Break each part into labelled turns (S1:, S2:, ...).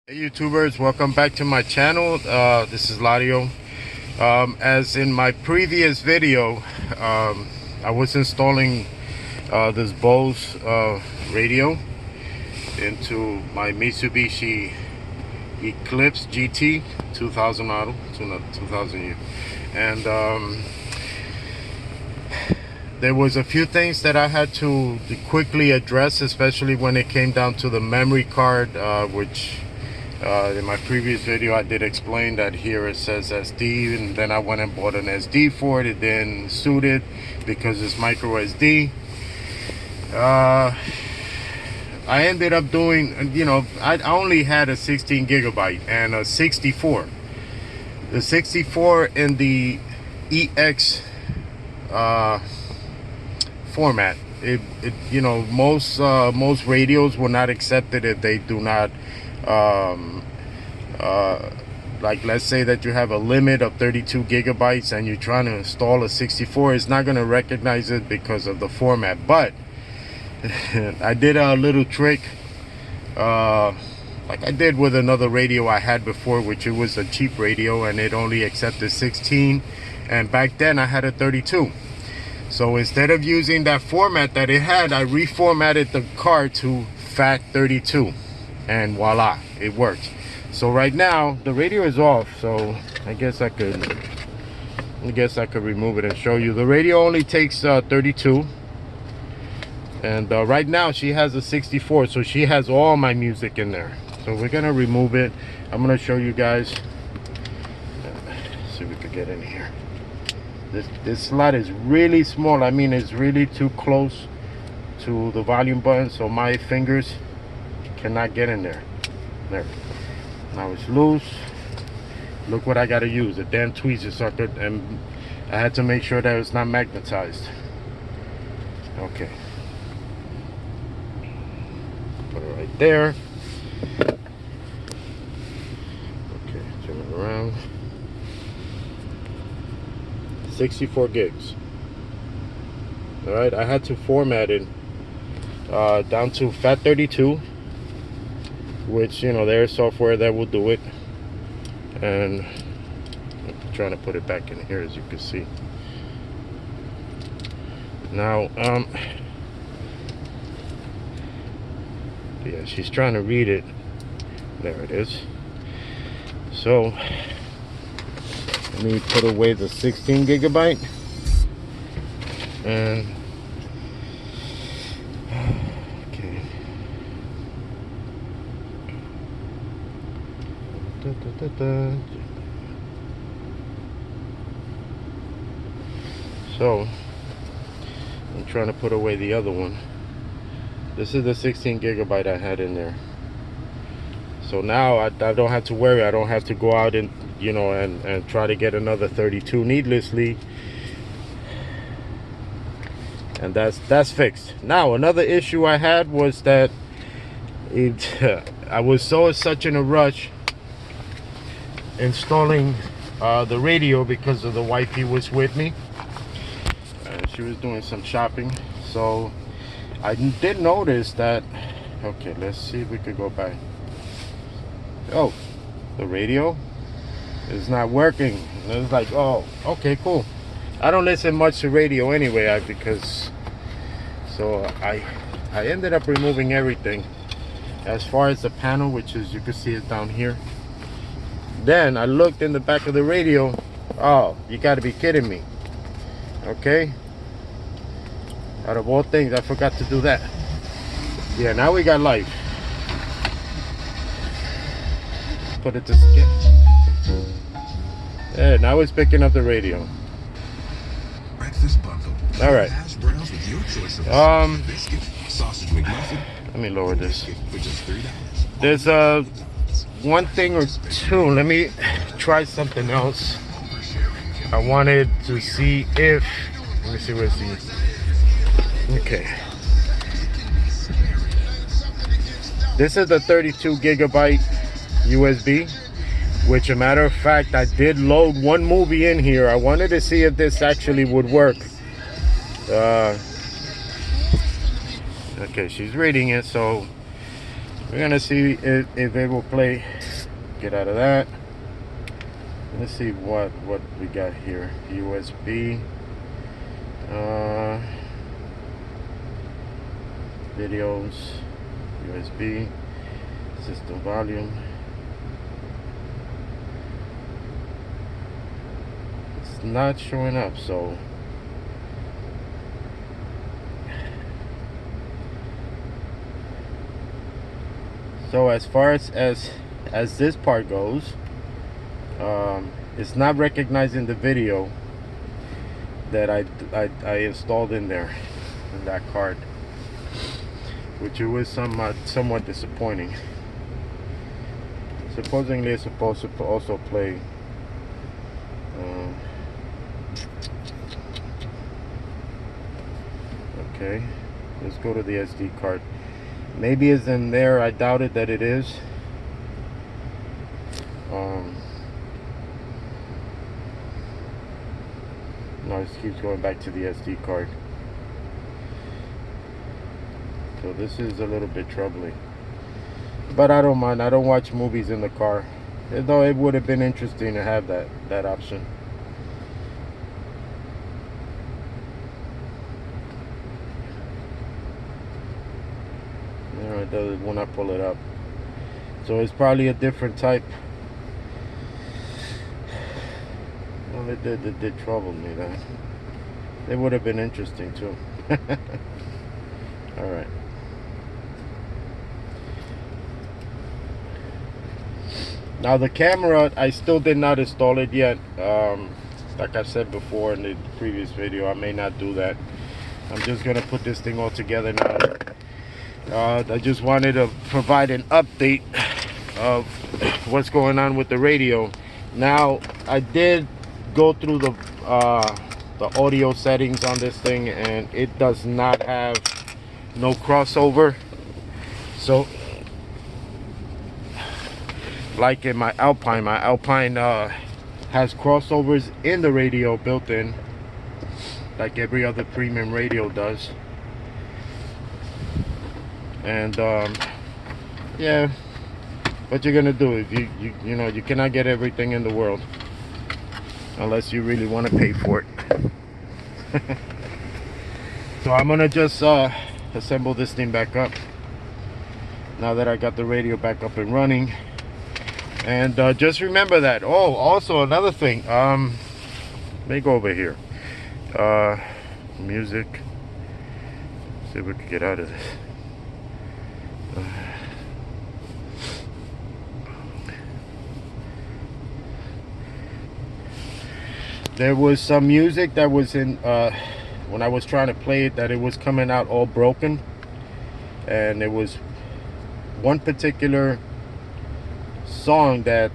S1: Hey YouTubers, welcome back to my channel. This is Ladio. As in my previous video, I was installing this Bose radio into my Mitsubishi Eclipse GT 2000 model, 2000 year. And there was a few things that I had to quickly address, especially when it came down to the memory card, which in my previous video I did explain that here it says SD, and then I went and bought an SD for it. It didn't suit it because it's micro SD. I ended up doing, I only had a 16 gigabyte and a 64. The 64 in the EX format. Most radios will not accept it if they do not like, let's say that you have a limit of 32 gigabytes and you're trying to install a 64. It's not going to recognize it because of the format. But I did a little trick, like I did with another radio I had before, which it was a cheap radio and it only accepted 16, and back then I had a 32. So instead of using that format that it had, I reformatted the card to FAT32, and voila, it worked. So right now the radio is off, so I guess I could remove it and show you. The radio only takes 32, and right now she has a 64, so she has all my music in there. So we're gonna remove it. I'm gonna show you guys. See if we could get in here. This slot is really small. I mean, it's really too close to the volume button, so my fingers cannot get in there. There. Now it's loose. Look what I gotta use, a damn tweezer sucker, and I had to make sure that it's not magnetized. Okay. Put it right there. Okay, turn it around. 64 gigs. All right, I had to format it down to FAT32, which, there's software that will do it. And I'm trying to put it back in here, as you can see. Now, yeah, she's trying to read it. There it is. So let me put away the 16 gigabyte, and okay. So I'm trying to put away the other one. This is the 16 gigabyte I had in there. So now I don't have to worry. I don't have to go out and and try to get another 32 needlessly. And that's fixed. Now another issue I had was that I was such in a rush installing the radio because of the wifey was with me. She was doing some shopping, so I did notice that. Okay, let's see if we could go back. Oh, the radio is not working. And it's like, oh, okay, cool. I don't listen much to radio anyway, so I ended up removing everything as far as the panel, which is, you can see it down here. Then I looked in the back of the radio. Oh, you got to be kidding me. Okay, out of all things, I forgot to do that. Yeah, now we got life. Put it to skip. Yeah, now it's picking up the radio. All right. Let me lower this. There's one thing or two. Let me try something else. I wanted to see if, let me see where's the, okay. This is the 32 gigabyte USB, which, a matter of fact, I did load one movie in here. I wanted to see if this actually would work. Okay, she's reading it, so We're gonna see if it will play. Get out of that. Let's see what we got here. USB, videos, USB, system volume. It's not showing up, so as far as this part goes, it's not recognizing the video that I installed in there, in that card, which it was somewhat disappointing. Supposedly it's supposed to also play okay, let's go to the SD card. Maybe it's in there. I doubt it that it is. No, it keeps going back to the SD card. So this is a little bit troubling. But I don't mind. I don't watch movies in the car. Though it would have been interesting to have that option. You know, it does when I pull it up. So it's probably a different type. Well, it did trouble me. That it would have been interesting too. All right. Now the camera, I still did not install it yet. Like I said before in the previous video, I may not do that. I'm just gonna put this thing all together now. I just wanted to provide an update of what's going on with the radio. Now I did go through the audio settings on this thing, and it does not have no crossover. So like in my Alpine has crossovers in the radio built in, like every other premium radio does. And yeah, what you're gonna do if you know, you cannot get everything in the world unless you really want to pay for it. So I'm gonna just assemble this thing back up now that I got the radio back up and running. And just remember that. Oh, also another thing, let me go over here. Music, see if we can get out of this. There was some music that was in when I was trying to play it, that it was coming out all broken, and it was one particular song that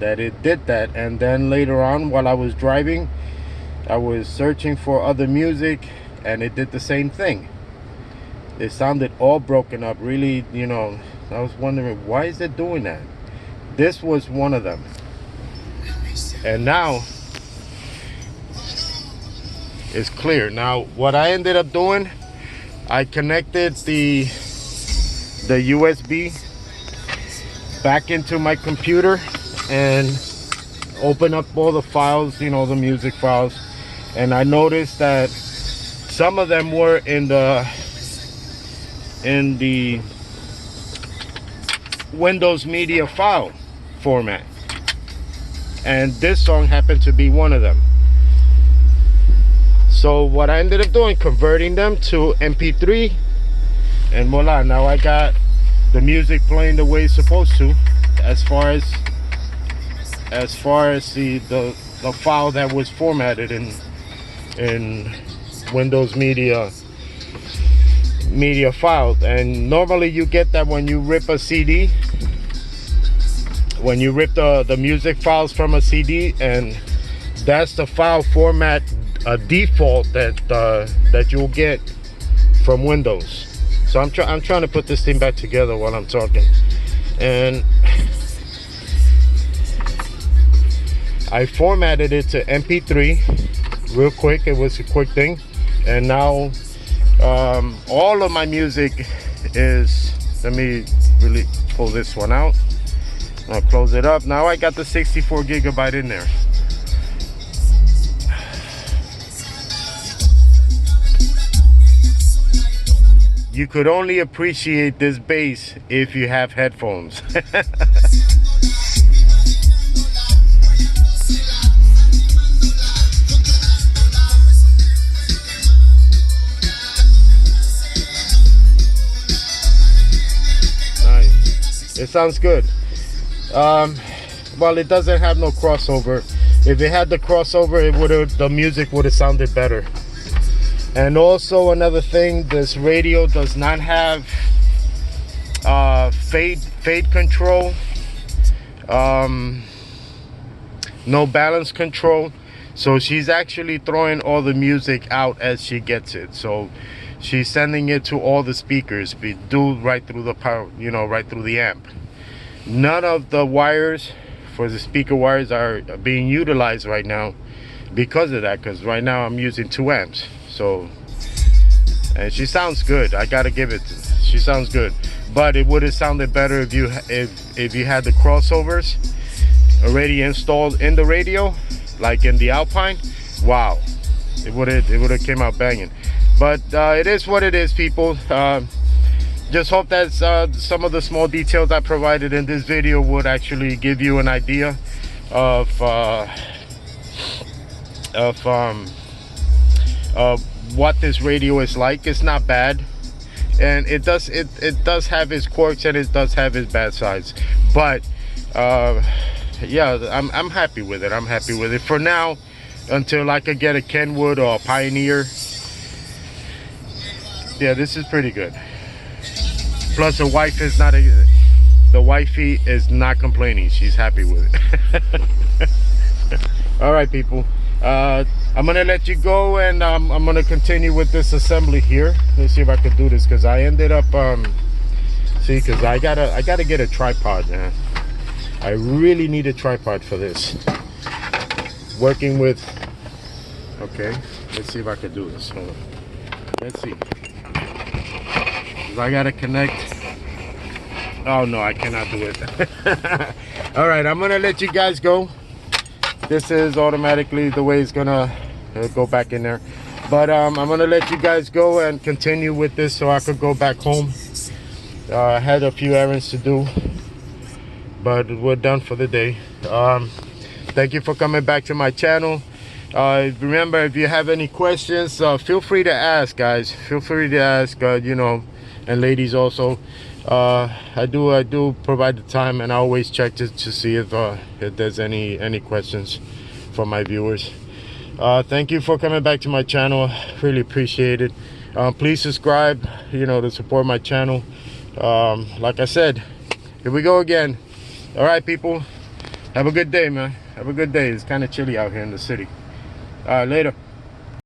S1: it did that. And then later on, while I was driving, I was searching for other music, and it did the same thing. It sounded all broken up, really, you know. I was wondering, why is it doing that? This was one of them. And now it's clear. Now what I ended up doing, I connected the USB back into my computer and open up all the files, you know, the music files, and I noticed that some of them were in the Windows Media file format, and this song happened to be one of them. So what I ended up doing, converting them to MP3, and voila, now I got the music playing the way it's supposed to, as far as the file that was formatted in Windows Media file. And normally you get that when you rip a CD, when you rip the music files from a CD, and that's the file format default that you'll get from Windows. So I'm trying to put this thing back together while I'm talking, and I formatted it to MP3 real quick. It was a quick thing, and now all of my music is, let me really pull this one out. I'll close it up. Now I got the 64 gigabyte in there. You could only appreciate this bass if you have headphones. Nice. It sounds good. Well, it doesn't have no crossover. If it had the crossover, it would have, the music would have sounded better. And also another thing, this radio does not have fade control, no balance control. So she's actually throwing all the music out as she gets it. So she's sending it to all the speakers, right through the power, you know, right through the amp. None of the wires for the speaker wires are being utilized right now because of that, because right now I'm using 2 amps. So, and she sounds good. I gotta give it. She sounds good, but it would have sounded better if you had the crossovers already installed in the radio, like in the Alpine. Wow, it would have came out banging. But it is what it is, people. Just hope that some of the small details I provided in this video would actually give you an idea of what this radio is like. It's not bad, and it does have its quirks and it does have its bad sides, but yeah, I'm happy with it. I'm happy with it for now, until I could get a Kenwood or a Pioneer. Yeah, this is pretty good. Plus the wifey is not complaining. She's happy with it. All right, people, I'm gonna let you go, and I'm gonna continue with this assembly here. Let's see if I could do this, because I ended up because I gotta get a tripod, man. I really need a tripod for this. Working with, okay, let's see if I could do this. Hold on. Let's see. I gotta connect. Oh no, I cannot do it. All right, I'm gonna let you guys go. This is automatically the way it's gonna go back in there, but I'm gonna let you guys go and continue with this so I could go back home. I had a few errands to do, but we're done for the day. Thank you for coming back to my channel. Remember, if you have any questions, feel free to ask, guys. Feel free to ask, you know, and ladies also. I do provide the time, and I always check to see if there's any questions from my viewers. Thank you for coming back to my channel. Really appreciate it. Please subscribe, you know, to support my channel. Like I said, here we go again. All right, people, have a good day, man. Have a good day. It's kind of chilly out here in the city. All right, later.